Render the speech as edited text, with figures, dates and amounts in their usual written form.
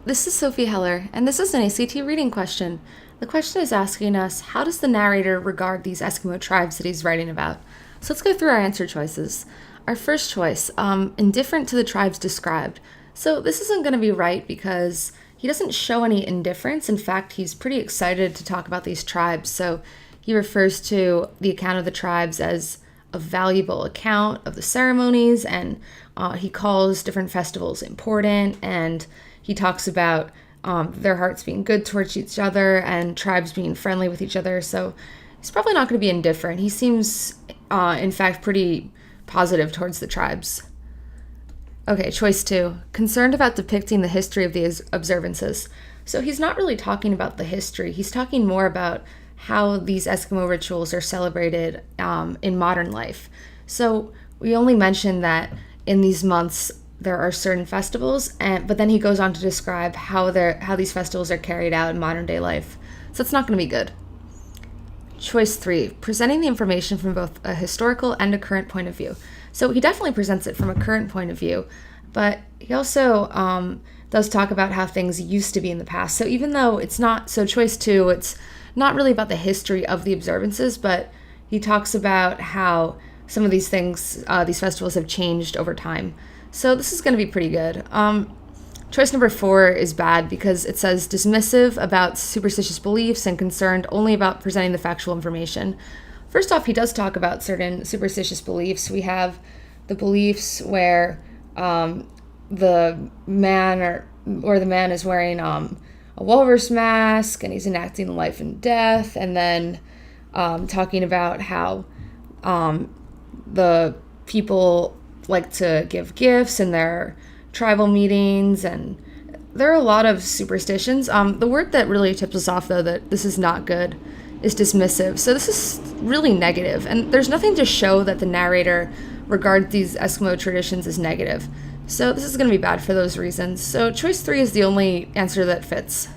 This is Sophie Heller, and this is an ACT reading question. The question is asking us, how does the narrator regard these Eskimo tribes that he's writing about? So let's go through our answer choices. Our first choice, indifferent to the tribes described. So this isn't going to be right because he doesn't show any indifference. In fact, he's pretty excited to talk about these tribes. So he refers to the account of the tribes as a valuable account of the ceremonies, and he calls different festivals important, and he talks about their hearts being good towards each other and tribes being friendly with each other. So he's probably not going to be indifferent. He seems, in fact, pretty positive towards the tribes. Okay, choice 2, concerned about depicting the history of the observances. So he's not really talking about the history. He's talking more about how these Eskimo rituals are celebrated in modern life. So we only mentioned that in these months there are certain festivals, but then he goes on to describe how these festivals are carried out in modern day life. So it's not going to be good. Choice 3, presenting the information from both a historical and a current point of view. So he definitely presents it from a current point of view, but he also does talk about how things used to be in the past. So even though it's not, so choice 2, it's not really about the history of the observances, but he talks about how some of these things, these festivals have changed over time. So this is going to be pretty good. Choice number 4 is bad because it says dismissive about superstitious beliefs and concerned only about presenting the factual information. First off, he does talk about certain superstitious beliefs. We have the beliefs where the man or the man is wearing a walrus mask and he's enacting life and death, and then talking about how the people like to give gifts in their tribal meetings, and there are a lot of superstitions. The word that really tips us off, though, that this is not good is dismissive. So this is really negative, and there's nothing to show that the narrator regards these Eskimo traditions as negative. So this is going to be bad for those reasons. So choice 3 is the only answer that fits.